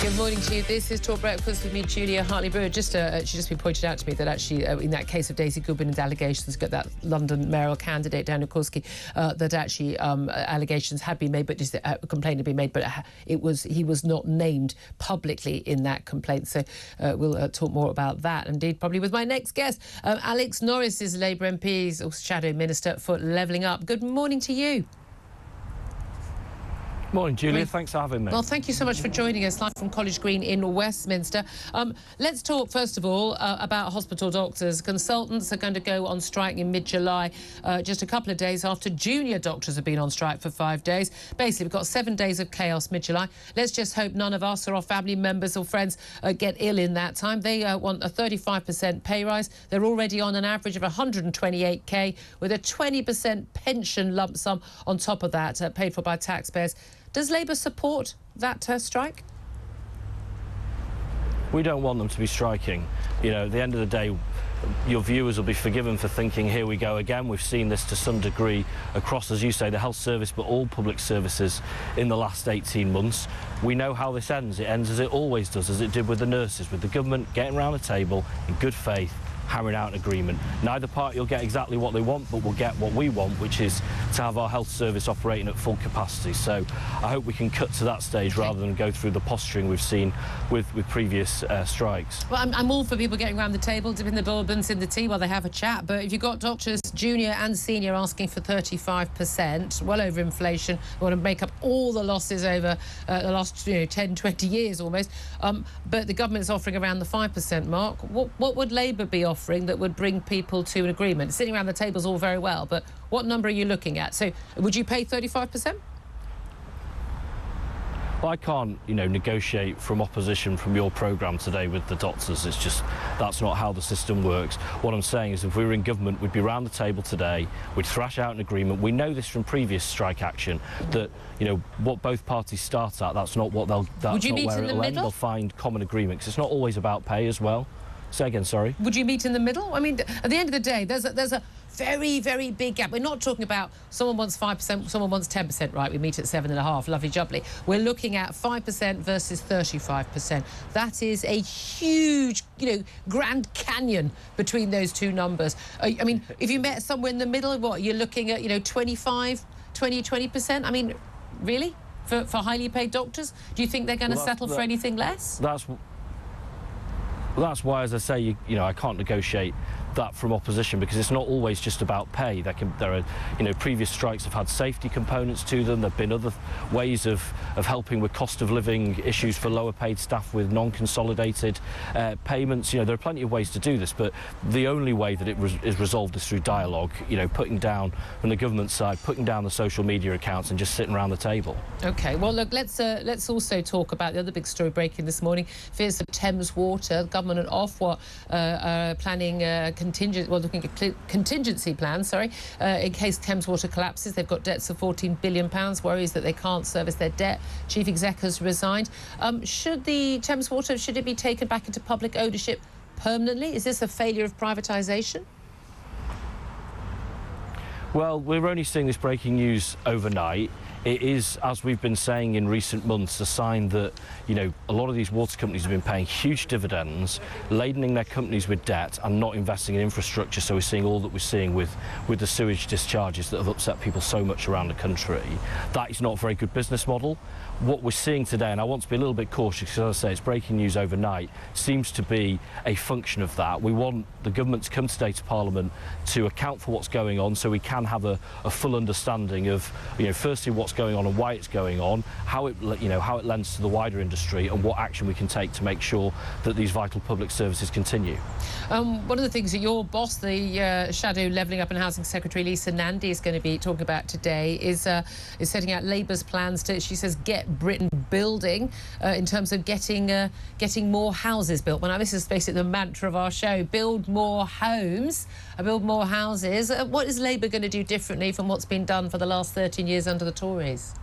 Good morning to you. This is Talk Breakfast with me, Julia Hartley-Brewer. She just been pointed out to me that actually, in that case of Daisy Goodwin and allegations, got that London mayoral candidate, Daniel Kurski, that actually allegations had been made, but just a complaint had been made, but he was not named publicly in that complaint. So we'll talk more about that, indeed, probably with my next guest. Alex Norris is Labour MP, he's also Shadow Minister for Levelling Up. Good morning to you. Morning, Julia. Thanks for having me. Well, thank you so much for joining us live from College Green in Westminster. Let's talk, first of all, about hospital doctors. Consultants are going to go on strike in mid-July, just a couple of days after junior doctors have been on strike for 5 days. Basically, we've got 7 days of chaos mid-July. Let's just hope none of us or our family members or friends get ill in that time. They want a 35% pay rise. They're already on an average of 128k, with a 20% pension lump sum on top of that, paid for by taxpayers. Does Labour support that strike? We don't want them to be striking. You know, at the end of the day, your viewers will be forgiven for thinking, here we go again. We've seen this to some degree across, as you say, the health service, but all public services in the last 18 months. We know how this ends. It ends as it always does, as it did with the nurses, with the government getting around the table in good faith, hammering out an agreement. Neither party will get exactly what they want, but we'll get what we want, which is to have our health service operating at full capacity. So I hope we can cut to that stage rather than go through the posturing we've seen with previous strikes. Well, I'm all for people getting around the table, dipping the bourbons in the tea while they have a chat, but if you've got doctors, junior and senior, asking for 35%, well over inflation, we want to make up all the losses over the last 10, 20 years almost, but the government's offering around the 5% mark. What would Labour be offering that would bring people to an agreement? Sitting around the table is all very well, but what number are you looking at? So would you pay 35%? Well, I can't, negotiate from opposition from your programme today with the doctors. It's just, that's not how the system works. What I'm saying is if we were in government, we'd be round the table today, we'd thrash out an agreement. We know this from previous strike action, that, what both parties start at, that's not what they'll, that's would you not meet where in the it'll end. middle? They'll find common agreement, because it's not always about pay as well. Say again, sorry. Would you meet in the middle? I mean, at the end of the day, there's a very, very big gap. We're not talking about someone wants 5%, someone wants 10%, right? We meet at 7.5%, lovely jubbly. We're looking at 5% versus 35%. That is a huge, Grand Canyon between those two numbers. I mean, if you met somewhere in the middle, what, you're looking at, 20%? I mean, really? For highly paid doctors? Do you think they're going to settle for anything less? That's why, as I say, I can't negotiate that from opposition, because it's not always just about pay. There are, previous strikes have had safety components to them. There have been other ways of helping with cost of living issues for lower paid staff with non-consolidated payments. There are plenty of ways to do this, but the only way that it is resolved is through dialogue, putting down, from the government side, putting down the social media accounts and just sitting around the table. OK, well, look, let's also talk about the other big story breaking this morning. Fears of Thames Water. The government and Ofwat planning looking at contingency plans, in case Thames Water collapses. They've got debts of £14 billion, worries that they can't service their debt. Chief Exec has resigned. Should the Thames Water, should it be taken back into public ownership permanently? Is this a failure of privatisation? Well, we're only seeing this breaking news overnight. It is, as we've been saying in recent months, a sign that, a lot of these water companies have been paying huge dividends, ladening their companies with debt and not investing in infrastructure. So we're seeing all that we're seeing with the sewage discharges that have upset people so much around the country. That is not a very good business model. What we're seeing today, and I want to be a little bit cautious because, as I say, it's breaking news overnight, seems to be a function of that. We want the government to come today to Parliament to account for what's going on, so we can have a full understanding of, firstly, what's going on and why it's going on, how it lends to the wider industry, and what action we can take to make sure that these vital public services continue. One of the things that your boss, the Shadow Levelling Up and Housing Secretary Lisa Nandy, is going to be talking about today is setting out Labour's plans to, she says, get Britain building in terms of getting more houses built. Well, now this is basically the mantra of our show: build more homes, build more houses. What is Labour going to do differently from what's been done for the last 13 years under the Tories?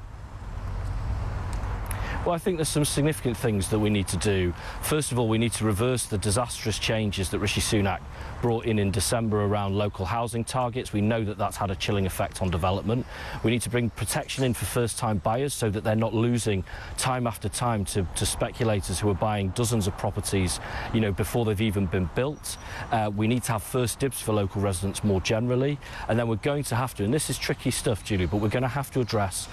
Well, I think there's some significant things that we need to do. First of all, we need to reverse the disastrous changes that Rishi Sunak brought in December around local housing targets. We know that that's had a chilling effect on development. We need to bring protection in for first-time buyers so that they're not losing time after time to speculators who are buying dozens of properties, before they've even been built. We need to have first dibs for local residents more generally. And then we're going to have to, and this is tricky stuff, Julie, but we're going to have to address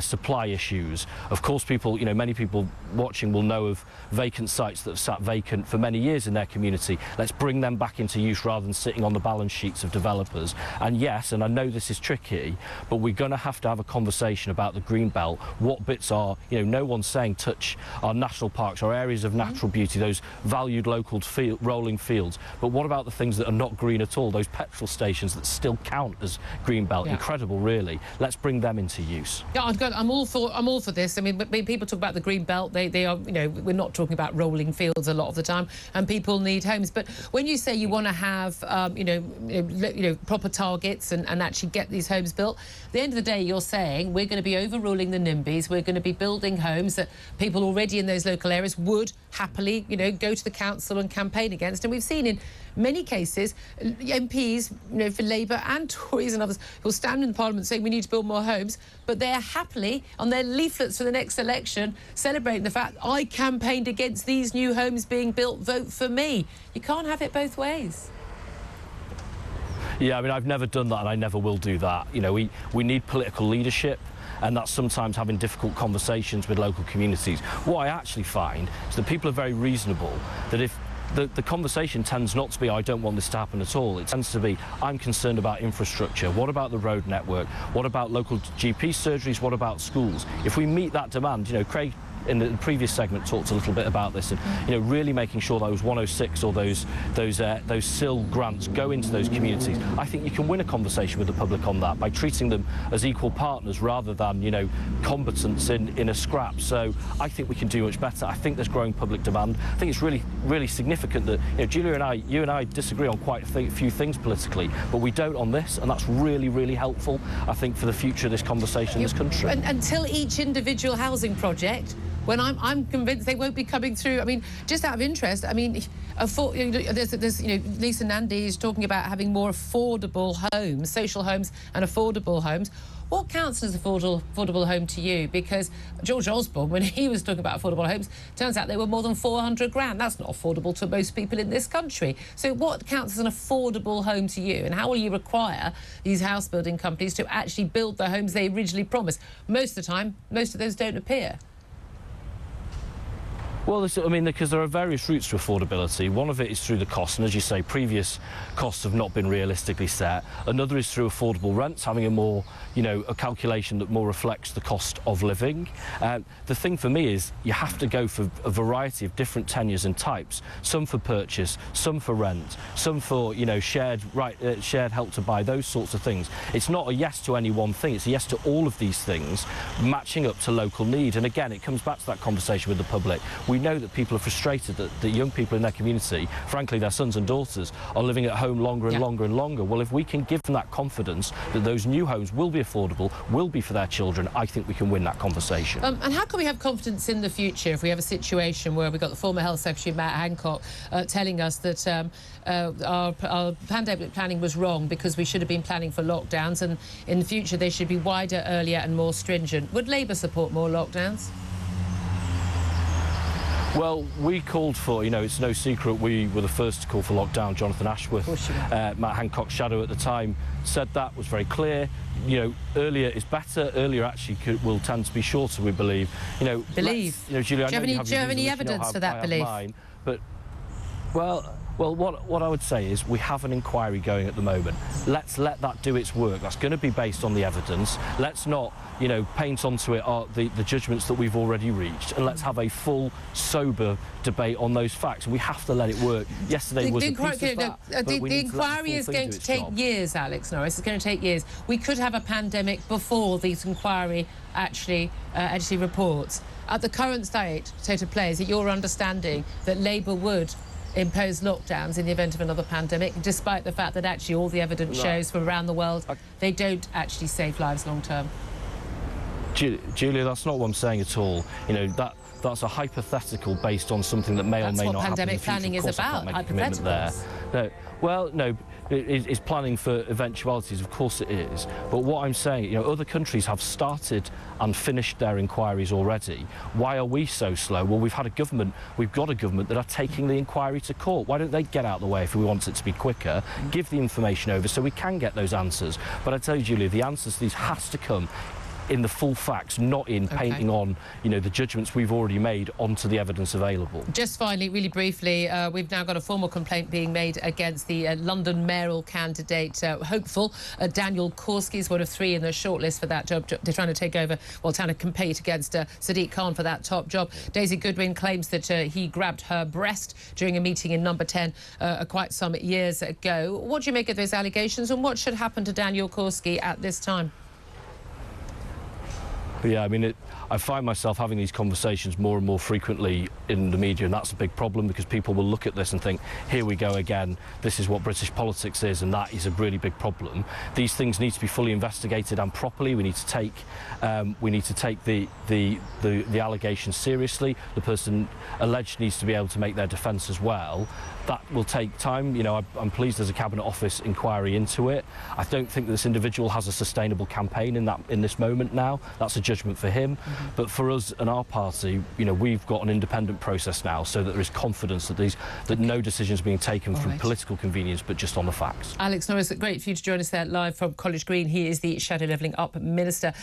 supply issues. Of course, many people watching will know of vacant sites that have sat vacant for many years in their community. Let's bring them back into use rather than sitting on the balance sheets of developers. And yes, and I know this is tricky, but we're going to have a conversation about the green belt. What bits are, no one's saying touch our national parks, our areas of natural beauty, those valued local rolling fields. But what about the things that are not green at all, those petrol stations that still count as green belt? Yeah. Incredible, really. Let's bring them into use. Yeah, I'm all for this. I mean, people talk about the green belt. They are, we're not talking about rolling fields a lot of the time, and people need homes. But when you say you want to have, proper targets and actually get these homes built, at the end of the day, you're saying we're going to be overruling the NIMBYs. We're going to be building homes that people already in those local areas would happily, go to the council and campaign against. And we've seen in many cases MPs, for Labour and Tories and others, who'll stand in Parliament saying we need to build more homes, but they're happily on their leaflets for the next election celebrating the fact I campaigned against these new homes being built, vote for me. You can't have it both ways. Yeah, I mean, I've never done that and I never will do that. We need political leadership, and that's sometimes having difficult conversations with local communities. What I actually find is that people are very reasonable, that if the conversation tends not to be, I don't want this to happen at all. It tends to be, I'm concerned about infrastructure. What about the road network? What about local GP surgeries? What about schools? If we meet that demand, Craig in the previous segment talked a little bit about this, and really making sure those 106 or those SIL grants go into those communities. I think you can win a conversation with the public on that by treating them as equal partners rather than combatants in a scrap. So I think we can do much better. I think there's growing public demand. I think it's really significant that Julia and you and I disagree on quite a few things politically, but we don't on this, and that's really helpful, I think, for the future of this conversation in this country. Until each individual housing project, when I'm convinced they won't be coming through. I mean, just out of interest, I mean, there's Lisa Nandy is talking about having more affordable homes, social homes and affordable homes. What counts as affordable home to you? Because George Osborne, when he was talking about affordable homes, turns out they were more than 400 grand. That's not affordable to most people in this country. So what counts as an affordable home to you? And how will you require these house building companies to actually build the homes they originally promised? Most of the time, most of those don't appear. Well, because there are various routes to affordability. One of it is through the cost, and as you say, previous costs have not been realistically set. Another is through affordable rents, having a calculation that more reflects the cost of living. The thing for me is you have to go for a variety of different tenures and types. Some for purchase, some for rent, some for shared help to buy, those sorts of things. It's not a yes to any one thing. It's a yes to all of these things, matching up to local need. And again, it comes back to that conversation with the public. We know that people are frustrated that young people in their community, frankly their sons and daughters, are living at home longer and longer and longer. Well, if we can give them that confidence that those new homes will be affordable, will be for their children, I think we can win that conversation. And how can we have confidence in the future if we have a situation where we've got the former Health Secretary, Matt Hancock, telling us that our pandemic planning was wrong because we should have been planning for lockdowns, and in the future they should be wider, earlier and more stringent? Would Labour support more lockdowns? Well, we called for, it's no secret, we were the first to call for lockdown. Jonathan Ashworth, Matt Hancock's shadow at the time, said that, was very clear. Earlier is better. Earlier actually will tend to be shorter, we believe. Julia, do you have any evidence for that belief? But, well, what I would say is we have an inquiry going at the moment. Let's let that do its work. That's going to be based on the evidence. Let's not, paint onto it the judgments that we've already reached, and let's have a full, sober debate on those facts. And we have to let it work. Yesterday was a piece of that, the inquiry is going to take years, Alex Norris. It's going to take years. We could have a pandemic before this inquiry actually reports. At the current state of play, is it your understanding that Labour would impose lockdowns in the event of another pandemic, despite the fact that actually all the evidence shows from around the world they don't actually save lives long term? Julia, that's not what I'm saying at all. You know, that's a hypothetical based on something that may or may not happen in the future. That's what pandemic planning is about, hypotheticals. No, well, no, it's planning for eventualities, of course it is. But what I'm saying, you know, other countries have started and finished their inquiries already. Why are we so slow? Well, we've got a government that are taking the inquiry to court. Why don't they get out of the way if we want it to be quicker, give the information over so we can get those answers? But I tell you, Julia, the answers to these has to come in the full facts, not in painting on, you know, the judgments we've already made onto the evidence available. Just finally, really briefly, we've now got a formal complaint being made against the London mayoral candidate, hopeful Daniel Korski is one of 3 in the shortlist for that job. They're trying to take over, well, trying to compete against Sadiq Khan for that top job. Daisy Goodwin claims that he grabbed her breast during a meeting in Number 10 quite some years ago. What do you make of those allegations, and what should happen to Daniel Korski at this time? Yeah, I mean, I find myself having these conversations more and more frequently in the media, and that's a big problem because people will look at this and think, here we go again, this is what British politics is, and that is a really big problem. These things need to be fully investigated and properly. We need to take the allegations seriously. The person alleged needs to be able to make their defence as well. That will take time. You know, I'm pleased there's a Cabinet Office inquiry into it. I don't think that this individual has a sustainable campaign in this moment now. That's a judgment for him. But for us and our party, you know, we've got an independent process now, so that there is confidence that no decisions being taken from political convenience, but just on the facts. Alex Norris, great for you to join us there live from College Green. He is the Shadow Levelling Up Minister.